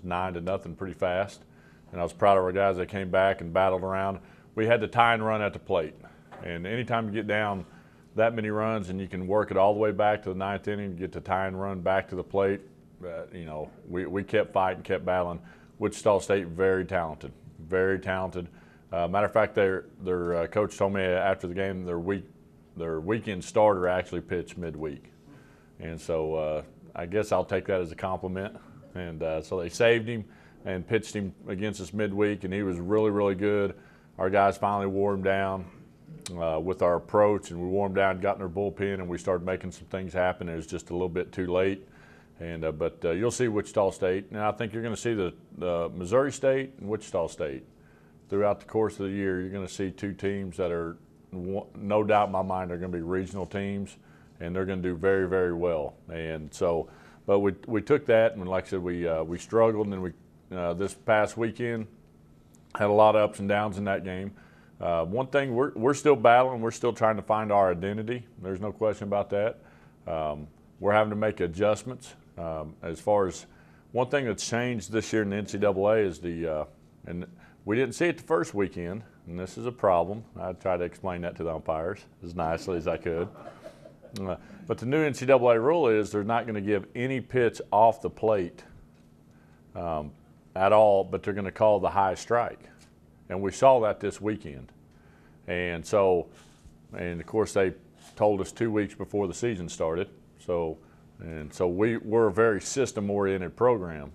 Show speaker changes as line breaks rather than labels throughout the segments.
was 9-0 pretty fast. And I was proud of our guys that came back and battled around. We had to tie and run at the plate. And anytime you get down that many runs and you can work it all the way back to the 9th inning, get to tie and run back to the plate, we kept fighting, kept battling. Wichita State, very talented, very talented. Matter of fact, their coach told me after the game their weekend starter actually pitched midweek. And so I guess I'll take that as a compliment. And so they saved him and pitched him against us midweek, and he was really, really good. Our guys finally wore him down with our approach, and we wore him down, got in their bullpen, and we started making some things happen. It was just a little bit too late. And but you'll see Wichita State. Now I think you're going to see the Missouri State and Wichita State throughout the course of the year. You're going to see two teams that are, no doubt in my mind, are going to be regional teams, and they're going to do very, very well. And so, but we took that, and like I said, we struggled, and then we this past weekend had a lot of ups and downs in that game. One thing, we're still battling. We're still trying to find our identity. There's no question about that. We're having to make adjustments. As far as one thing that's changed this year in the NCAA is and we didn't see it the first weekend, and this is a problem. I tried to explain that to the umpires as nicely as I could. But the new NCAA rule is they're not going to give any pitch off the plate at all, but they're going to call the high strike. And we saw that this weekend. And so, and of course they told us 2 weeks before the season started. So we're a very system-oriented program.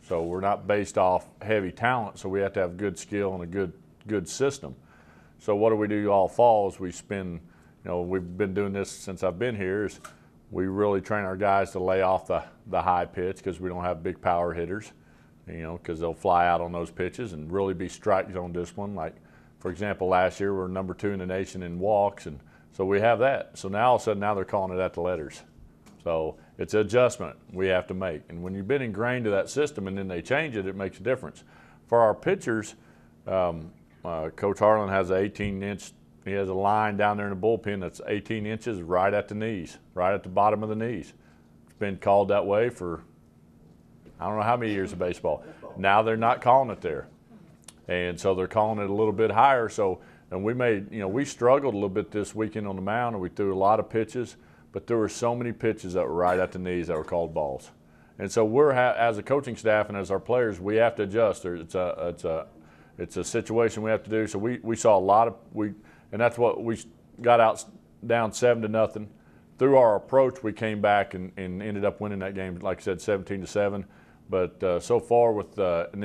So we're not based off heavy talent, so we have to have good skill and a good system. So what do all fall is we spend, we've been doing this since I've been here, is we really train our guys to lay off the high pitch because we don't have big power hitters, because they'll fly out on those pitches, and really be strike zone discipline. Like, for example, last year we were number 2 in the nation in walks, and so we have that. So now all of a sudden they're calling it at the letters. So it's an adjustment we have to make. And when you've been ingrained to that system and then they change it, it makes a difference. For our pitchers, Coach Harlan has an 18-inch, he has a line down there in the bullpen that's 18 inches right at the knees, right at the bottom of the knees. It's been called that way for I don't know how many years of baseball. Now they're not calling it there. And so they're calling it a little bit higher. So, and we struggled a little bit this weekend on the mound, and we threw a lot of pitches, but there were so many pitches that were right at the knees that were called balls. And so we're, as a coaching staff and as our players, we have to adjust. It's a situation we have to do. So we saw a lot of, and that's what we got out down 7-0. Through our approach, we came back and ended up winning that game, like I said, 17-7. But so far and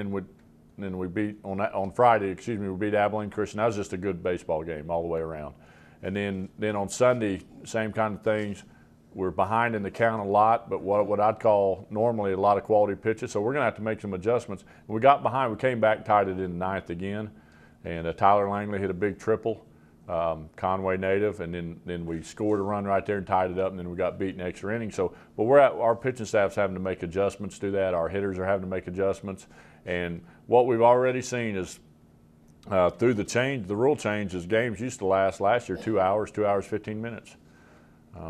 then we beat on Friday. We beat Abilene Christian. That was just a good baseball game all the way around. And then on Sunday, same kind of things. We're behind in the count a lot, but what I'd call normally a lot of quality pitches. So we're going to have to make some adjustments. We got behind. We came back, tied it in the 9th again, and Tyler Langley hit a big triple. Conway native, and then we scored a run right there and tied it up, and then we got beat in extra innings. So, but our pitching staff's having to make adjustments to that. Our hitters are having to make adjustments, and what we've already seen is through the rule change is games used to last last year 2 hours, 2 hours 15 minutes.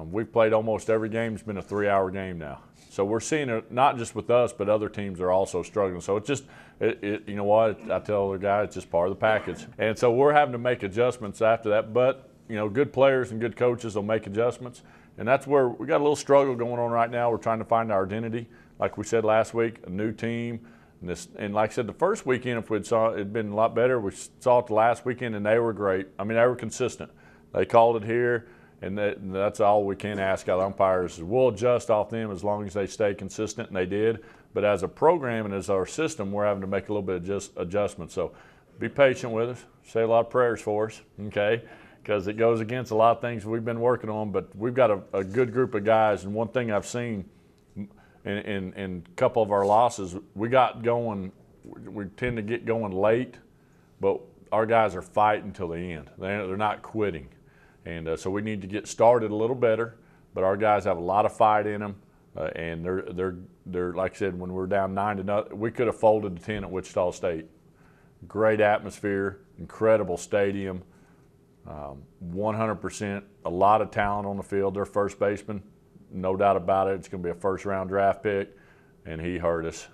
We've played almost every game. It's been a 3-hour game now. So we're seeing it not just with us, but other teams are also struggling. So it's just, you know what, I tell other guys, it's just part of the package. And so we're having to make adjustments after that. But, good players and good coaches will make adjustments. And that's where we got a little struggle going on right now. We're trying to find our identity. Like we said last week, a new team. And like I said, the first weekend, if it'd been a lot better, we saw it the last weekend, and they were great. I mean, they were consistent. They called it here. And that's all we can ask out of umpires. We'll adjust off them as long as they stay consistent, and they did. But as a program and as our system, we're having to make a little bit of adjustments. So be patient with us. Say a lot of prayers for us, okay? Because it goes against a lot of things we've been working on. But we've got a good group of guys. And one thing I've seen in a couple of our losses, we got going. We tend to get going late, but our guys are fighting till the end. They're not quitting. And so we need to get started a little better, but our guys have a lot of fight in them, and they're like I said, when we're down 9-0, we could have folded to 10 at Wichita State. Great atmosphere, incredible stadium, 100%, a lot of talent on the field. Their first baseman, no doubt about it, it's going to be a first-round draft pick, and he hurt us.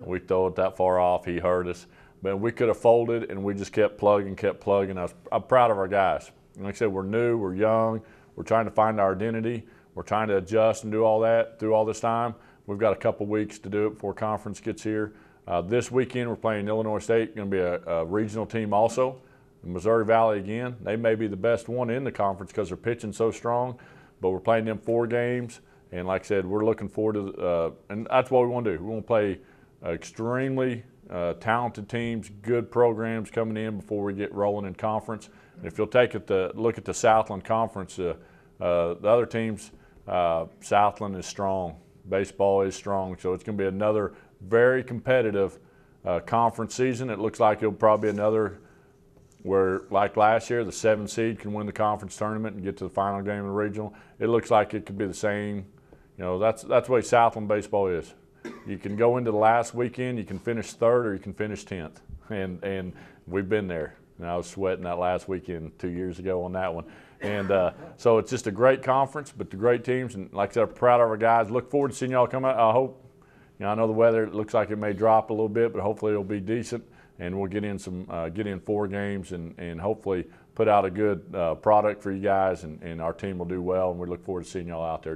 We throw it that far off, he hurt us. But we could have folded, and we just kept plugging. I'm proud of our guys. Like I said, we're new, we're young, we're trying to find our identity. We're trying to adjust and do all that through all this time. We've got a couple weeks to do it before conference gets here. This weekend we're playing Illinois State, going to be a regional team also. Missouri Valley again. They may be the best one in the conference because they're pitching so strong, but we're playing them 4 games. And like I said, we're looking forward to, and that's what we want to do. We want to play extremely talented teams, good programs coming in before we get rolling in conference. And if you'll take a look at the Southland Conference, the other teams, Southland is strong, baseball is strong, so it's going to be another very competitive conference season. It looks like it'll probably be another where, like last year, the 7 seed can win the conference tournament and get to the final game of the regional. It looks like it could be the same. You know, that's the way Southland baseball is. You can go into the last weekend, you can finish 3rd or you can finish 10th, and we've been there. And I was sweating that last weekend 2 years ago on that one. And so it's just a great conference, but the great teams. And like I said, I'm proud of our guys. Look forward to seeing y'all come out. I hope, you know, I know the weather looks like it may drop a little bit, but hopefully it'll be decent. And we'll get in 4 games and hopefully put out a good product for you guys. And our team will do well. And we look forward to seeing y'all out there.